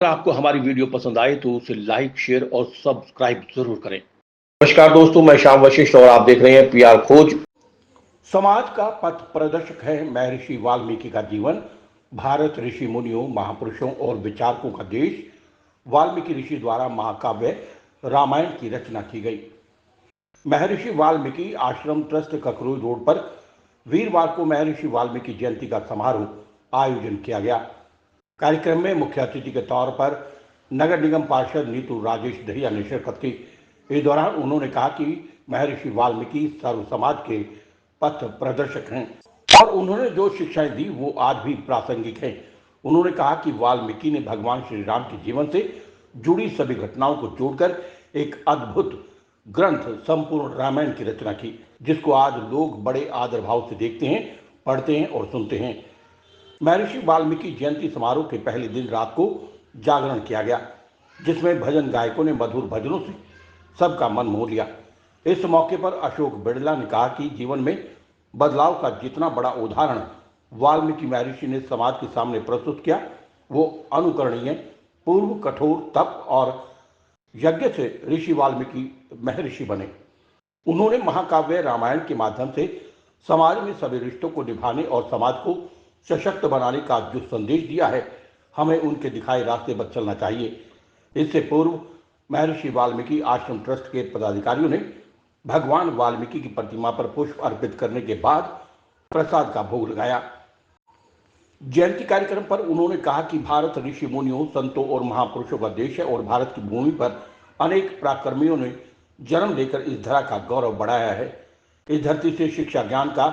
अगर आपको हमारी वीडियो पसंद आए तो उसे लाइक, शेयर और सब्सक्राइब जरूर करें। नमस्कार दोस्तों, मैं श्याम वशिष्ठ और आप देख रहे हैं पीआर खोज। समाज का पथ प्रदर्शक है महर्षि वाल्मीकि का जीवन। भारत ऋषि मुनियों, महापुरुषों और विचारकों का देश। वाल्मीकि ऋषि द्वारा महाकाव्य रामायण की रचना की गई। महर्षि वाल्मीकि आश्रम ट्रस्ट ककरोई रोड पर वीरवार को महर्षि वाल्मीकि जयंती का समारोह आयोजन किया गया। कार्यक्रम में मुख्य अतिथि के तौर पर नगर निगम पार्षद नीतू राजेश दहिया ने शिरकत की। इस दौरान उन्होंने कहा कि महर्षि वाल्मीकि सर्व समाज के पथ प्रदर्शक हैं और उन्होंने जो शिक्षाएं दी वो आज भी प्रासंगिक हैं। उन्होंने कहा कि वाल्मीकि ने भगवान श्री राम के जीवन से जुड़ी सभी घटनाओं को जोड़कर एक अद्भुत ग्रंथ संपूर्ण रामायण की रचना की, जिसको आज लोग बड़े आदर भाव से देखते हैं, पढ़ते हैं और सुनते हैं। महर्षि वाल्मीकि जयंती समारोह के पहले दिन रात को जागरण किया गया, जिसमें भजन गायकों ने मधुर भजनों से सबका मन मोह लिया। इस मौके पर अशोक बिड़ला ने कहा कि जीवन में बदलाव का जितना बड़ा उदाहरण वाल्मीकि महर्षि ने समाज के सामने प्रस्तुत किया वो अनुकरणीय। पूर्व कठोर तप और यज्ञ से ऋषि वाल्मीकि महर्षि बने। उन्होंने महाकाव्य रामायण के माध्यम से समाज में सभी रिश्तों को निभाने और समाज को सशक्त बनाने का जो संदेश दिया है, हमें उनके दिखाए रास्ते पर चलना चाहिए। इससे पूर्व महर्षि वाल्मीकि आश्रम ट्रस्ट के पदाधिकारियों ने भगवान वाल्मीकि की प्रतिमा पर पुष्प अर्पित करने के बाद प्रसाद का भोग लगाया। जयंती कार्यक्रम पर उन्होंने कहा कि भारत ऋषि मुनियों, संतों और महापुरुषों का देश है और भारत की भूमि पर अनेक पराक्रमियों ने जन्म लेकर इस धरा का गौरव बढ़ाया है। इस धरती से शिक्षा ज्ञान का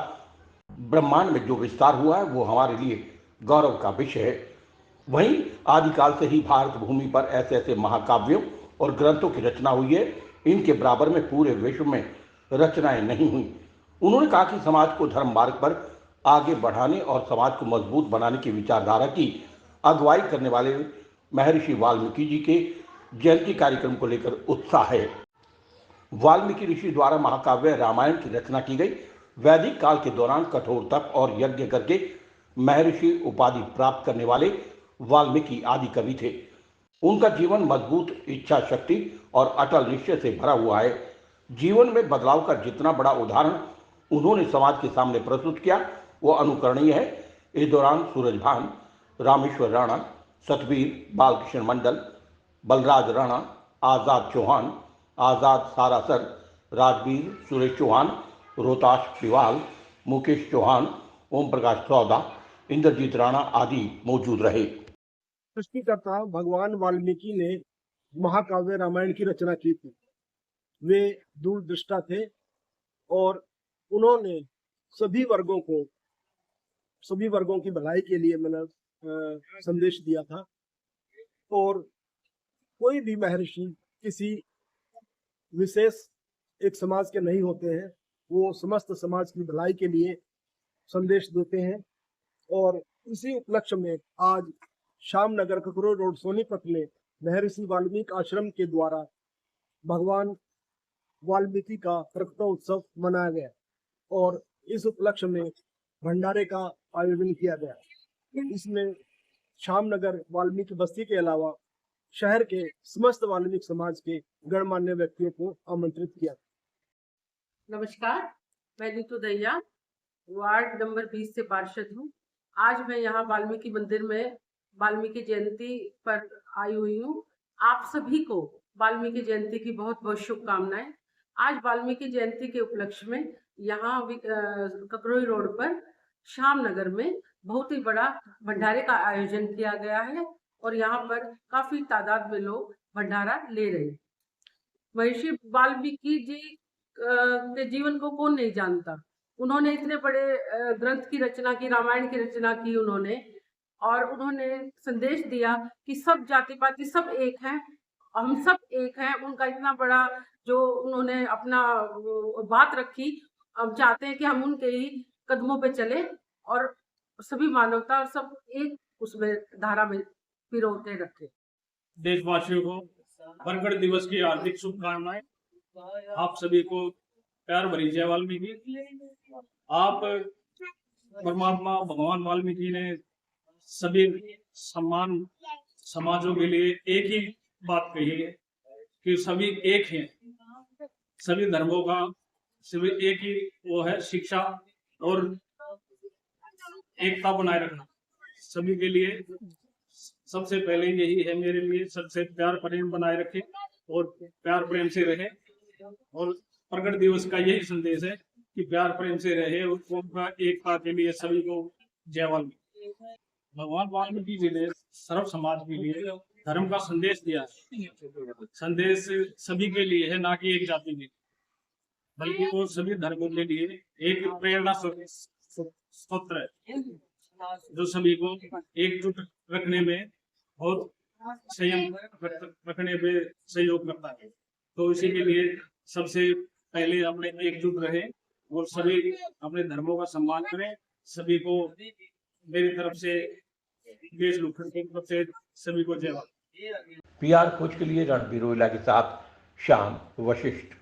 ब्रह्मांड में जो विस्तार हुआ है वो हमारे लिए गौरव का विषय है। वहीं आदिकाल से ही भारत भूमि पर ऐसे ऐसे महाकाव्यों और ग्रंथों की रचना हुई है, इनके बराबर में पूरे विश्व में रचनाएं नहीं हुई। उन्होंने कहा कि समाज को धर्म मार्ग पर आगे बढ़ाने और समाज को मजबूत बनाने की विचारधारा की अगुवाई करने वाले महर्षि वाल्मीकि जी के जयंती कार्यक्रम को लेकर उत्साह है। वाल्मीकि ऋषि द्वारा महाकाव्य रामायण की रचना की गई। वैदिक काल के दौरान कठोर तप और यज्ञ करके महर्षि उपाधि प्राप्त करने वाले वाल्मीकि आदि कवि थे। उनका जीवन मजबूत इच्छा शक्ति और अटल निश्चय से भरा हुआ है। जीवन में बदलाव का जितना बड़ा उदाहरण उन्होंने समाज के सामने प्रस्तुत किया वो अनुकरणीय है। इस दौरान सूरजभान, रामेश्वर राणा, सतवीर, बालकृष्ण मंडल, बलराज राणा, आजाद चौहान, आजाद सारासर, राजवीर, सुरेश चौहान, रोहताश पिवाल, मुकेश चौहान, ओम प्रकाश सौदा, इंद्रजीत राणा आदि मौजूद रहे। सृष्टिकर्ता भगवान वाल्मीकि ने महाकाव्य रामायण की रचना की थी। वे दूरदृष्टा थे और उन्होंने सभी वर्गों की भलाई के लिए संदेश दिया था। और कोई भी महर्षि किसी विशेष एक समाज के नहीं होते हैं, वो समस्त समाज की भलाई के लिए संदेश देते हैं। और इसी उपलक्ष्य में आज श्यामनगर ककरोई रोड सोनीपत में महर्षि वाल्मीकि आश्रम के द्वारा भगवान वाल्मीकि का प्रकटोत्सव मनाया गया और इस उपलक्ष्य में भंडारे का आयोजन किया गया। इसमें श्यामनगर वाल्मीकि बस्ती के अलावा शहर के समस्त वाल्मीकि समाज के गणमान्य व्यक्तियों को आमंत्रित किया। नमस्कार, मैं नीतू दहिया वार्ड नंबर 20 से पार्षद हूँ। आज मैं यहाँ वाल्मीकि मंदिर में वाल्मीकि जयंती पर आई हुई हूँ। आप सभी को वाल्मीकि जयंती की बहुत बहुत शुभकामनाएं। आज वाल्मीकि जयंती के उपलक्ष्य में यहाँ ककरोई रोड पर श्यामनगर में बहुत ही बड़ा भंडारे का आयोजन किया गया है और यहाँ पर काफी तादाद में लोग भंडारा ले रहे हैं। महर्षि वाल्मीकि जी के जीवन को कौन नहीं जानता। उन्होंने इतने बड़े ग्रंथ की रचना की, रामायण की रचना की उन्होंने, और उन्होंने संदेश दिया कि सब जाति पाति सब एक हैं, हम सब एक हैं। उनका इतना बड़ा जो उन्होंने अपना बात रखी, हम चाहते हैं कि हम उनके ही कदमों पे चले और सभी मानवता और सब एक उसमें धारा में पिरोते रखे। देशवासियों को प्रकट दिवस की हार्दिक शुभकामनाएं। आप सभी को प्यार भरी जय वाल्मीकि। आप परमात्मा भगवान वाल्मीकि ने सभी समाजों के लिए एक ही बात कही है कि सभी एक हैं, सभी धर्मों का सभी एक ही वो है शिक्षा और एकता बनाए रखना सभी के लिए। सबसे पहले यही है मेरे लिए, सबसे प्यार प्रेम बनाए रखे और प्यार प्रेम से रहे। और प्रगट दिवस का यही संदेश है कि प्यार प्रेम से रहे और कौम का एकता के लिए सभी को जय वाल्मीकि। भगवान वाल्मीकि जी ने सर्व समाज के लिए धर्म का संदेश दिया है। संदेश सभी के लिए है, ना कि एक जाति के, बल्कि वो सभी धर्मों के लिए एक प्रेरणा स्रोत है जो सभी को एकजुट रखने में बहुत संयम रखने में सहयोग करता है। तो इसी के लिए सबसे पहले अपने एकजुट रहे और सभी अपने धर्मों का सम्मान करें। सभी को मेरी तरफ से, देश लुखन की तरफ से सभी को जय। PR खोज के लिए रणबीर रोहिला के साथ श्याम वशिष्ठ।